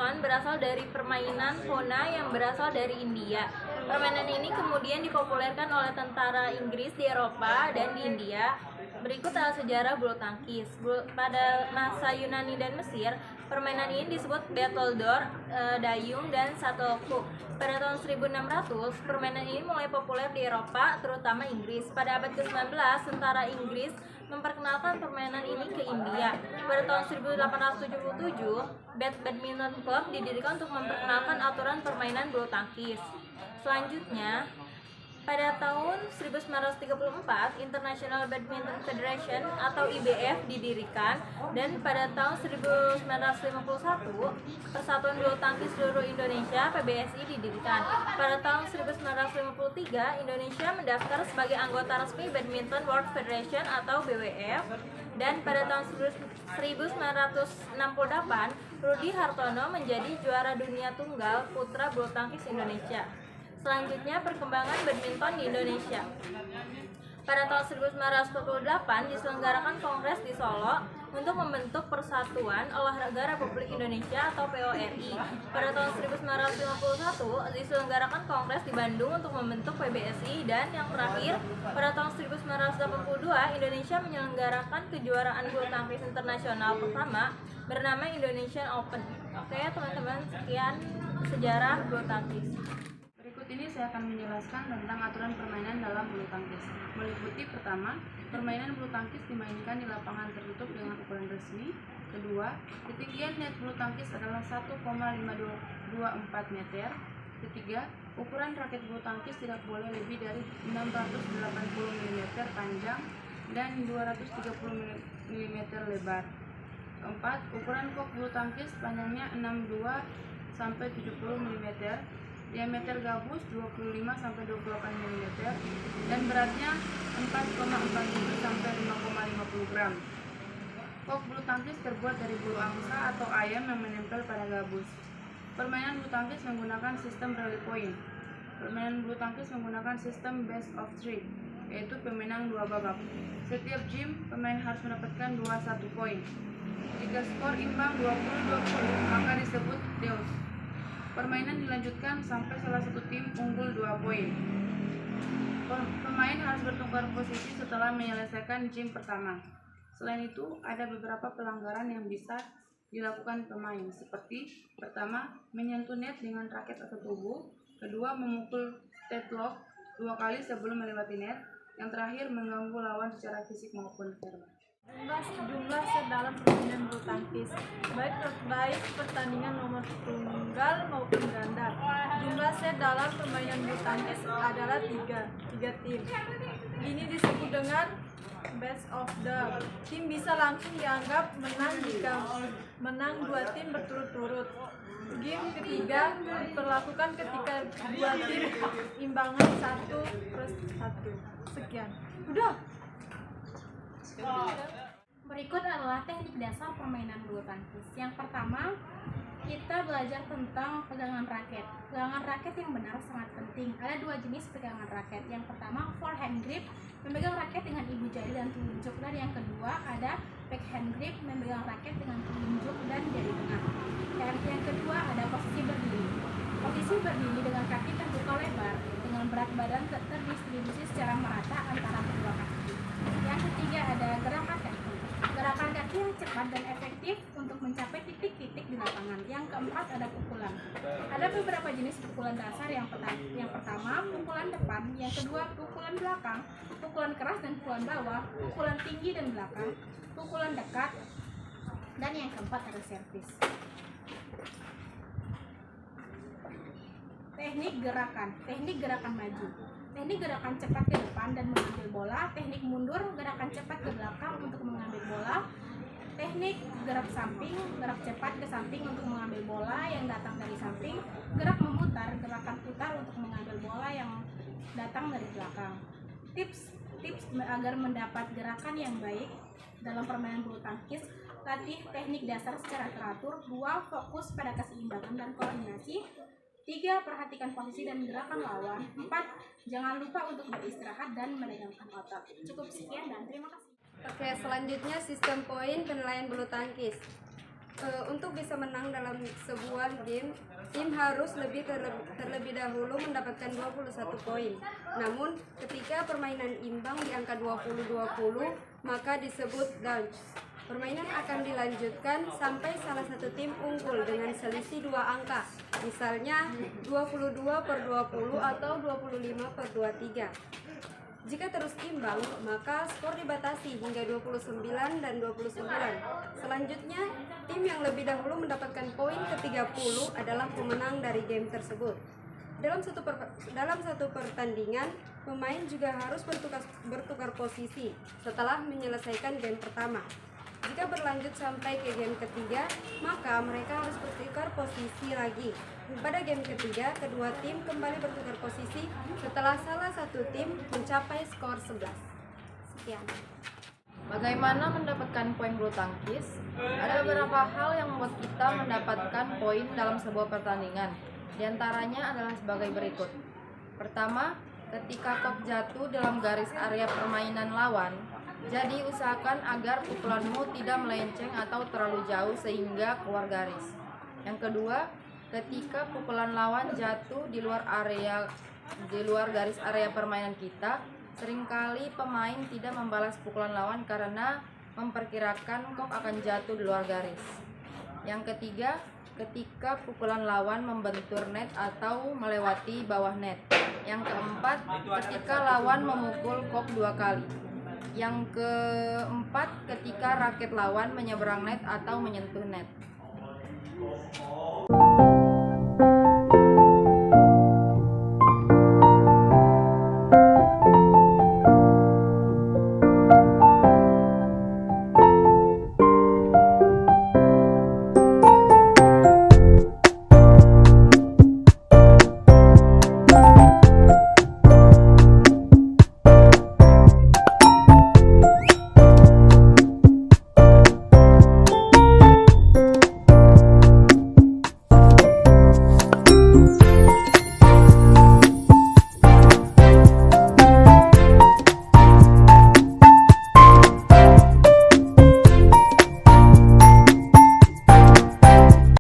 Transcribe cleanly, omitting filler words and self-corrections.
badminton berasal dari permainan Hona yang berasal dari India. Permainan ini kemudian dipopulerkan oleh tentara Inggris di Eropa dan di India. Berikut adalah sejarah bulu tangkis. Pada masa Yunani dan Mesir, permainan ini disebut battledore, dayung, dan shuttlecock. Pada tahun 1600, permainan ini mulai populer di Eropa, terutama Inggris. Pada abad ke-19, tentara Inggris memperkenalkan permainan ini ke India. Pada tahun 1877, Badminton Club didirikan untuk memperkenalkan aturan permainan bulu tangkis. Selanjutnya, pada tahun 1934, International Badminton Federation atau IBF didirikan, dan pada tahun 1951, Persatuan Bulu Tangkis Seluruh Indonesia (PBSI) didirikan. Pada tahun 1953, Indonesia mendaftar sebagai anggota resmi Badminton World Federation atau BWF, dan pada tahun 1968, Rudi Hartono menjadi juara dunia tunggal putra bulu tangkis Indonesia. Selanjutnya, perkembangan badminton di Indonesia. Pada tahun 1948 diselenggarakan Kongres di Solo untuk membentuk Persatuan Olahraga Republik Indonesia atau PORI. Pada tahun 1951 diselenggarakan Kongres di Bandung untuk membentuk PBSI, dan yang terakhir pada tahun 1982 Indonesia menyelenggarakan kejuaraan bulu tangkis internasional pertama bernama Indonesian Open. Oke teman-teman, sekian sejarah bulu tangkis. Berikut ini saya akan menjelaskan tentang aturan permainan dalam bulu tangkis. Meliputi pertama, permainan bulu tangkis dimainkan di lapangan tertutup dengan ukuran resmi. Kedua, ketinggian net bulu tangkis adalah 1,524 meter. Ketiga, ukuran raket bulu tangkis tidak boleh lebih dari 680 mm panjang dan 230 mm lebar. Keempat, ukuran kok bulu tangkis panjangnya 62 sampai 70 mm, diameter gabus 25 sampai 28 mm, dan beratnya 4,47 sampai 5,50 gram. Kok bulu tangkis terbuat dari bulu angsa atau ayam yang menempel pada gabus. Permainan bulu tangkis menggunakan sistem rally point. Permainan bulu tangkis menggunakan sistem best of 3, yaitu pemenang 2 babak. Setiap game, pemain harus mendapatkan 21 poin. Jika skor imbang 20-20, maka disebut deus. Permainan dilanjutkan sampai salah satu tim unggul 2 poin. Pemain harus bertukar posisi setelah menyelesaikan game pertama. Selain itu, ada beberapa pelanggaran yang bisa dilakukan pemain, seperti pertama, menyentuh net dengan raket atau tubuh. Kedua, memukul deadlock 2 kali sebelum melewati net. Yang terakhir, mengganggu lawan secara fisik maupun verbal. Jumlah set dalam pertandingan bulu tangkis, baik pertandingan nomor tunggal maupun ganda. Jumlah set dalam permainan bulu tangkis adalah 3 tim. Ini disebut dengan best of the. Tim bisa langsung dianggap menang jika menang 2 tim berturut-turut. Game ketiga diperlakukan ketika 2 tim imbangan 1/1. Sekian. Udah. Berikut adalah teknik dasar permainan bulu tangkis. Yang pertama, kita belajar tentang pegangan raket. Pegangan raket yang benar sangat penting. Ada 2 jenis pegangan raket. Yang pertama, forehand grip, memegang raket dengan ibu jari dan telunjuk. Dan yang kedua, ada backhand grip, memegang raket dengan telunjuk dan jari tengah. Dan yang kedua, ada posisi berdiri. Posisi berdiri dengan kaki terbuka lebar, dengan berat badan terdistribusi secara merata antara kedua kaki. Yang ketiga, ada gerakan kaki. Gerakan kaki yang cepat dan efektif untuk mencapai titik-titik di lapangan. Yang keempat, ada pukulan. Ada beberapa jenis pukulan dasar. Yang pertama, pukulan depan. Yang kedua, pukulan belakang. Pukulan keras dan pukulan bawah. Pukulan tinggi dan belakang. Pukulan dekat. Dan yang keempat, ada servis. Teknik gerakan maju. Teknik gerakan cepat ke depan dan mengambil bola. Teknik mundur, gerakan cepat ke belakang untuk mengambil bola. Teknik gerak samping, gerak cepat ke samping untuk mengambil bola yang datang dari samping. Gerak memutar, gerakan putar untuk mengambil bola yang datang dari belakang. Tips agar mendapat gerakan yang baik dalam permainan bulu tangkis: latih teknik dasar secara teratur. 2. Fokus pada keseimbangan dan koordinasi. 3. Perhatikan posisi dan gerakan lawan. 4. Jangan lupa untuk beristirahat dan meregangkan otot. Cukup sekian dan terima kasih. Oke, selanjutnya sistem poin penilaian bulu tangkis. Untuk bisa menang dalam sebuah game, tim harus terlebih dahulu mendapatkan 21 poin. Namun, ketika permainan imbang di angka 20-20, maka disebut dodge. Permainan akan dilanjutkan sampai salah satu tim unggul dengan selisih 2 angka, misalnya 22/20 atau 25/23. Jika terus imbang, maka skor dibatasi hingga 29 dan 29. Selanjutnya, tim yang lebih dahulu mendapatkan poin ke-30 adalah pemenang dari game tersebut. Dalam satu pertandingan, pemain juga harus bertukar posisi setelah menyelesaikan game pertama. Jika berlanjut sampai ke game ketiga, maka mereka harus bertukar posisi lagi. Pada game ketiga, kedua tim kembali bertukar posisi setelah salah satu tim mencapai skor 11. Sekian. Bagaimana mendapatkan poin bulu tangkis? Ada beberapa hal yang membuat kita mendapatkan poin dalam sebuah pertandingan. Di antaranya adalah sebagai berikut. Pertama, ketika kok jatuh dalam garis area permainan lawan, jadi usahakan agar pukulanmu tidak melenceng atau terlalu jauh sehingga keluar garis. Yang kedua, ketika pukulan lawan jatuh di luar garis area permainan kita, seringkali pemain tidak membalas pukulan lawan karena memperkirakan kok akan jatuh di luar garis. Yang ketiga, ketika pukulan lawan membentur net atau melewati bawah net. Yang keempat, ketika lawan memukul kok 2 kali. Yang keempat, ketika raket lawan menyeberang net atau menyentuh net.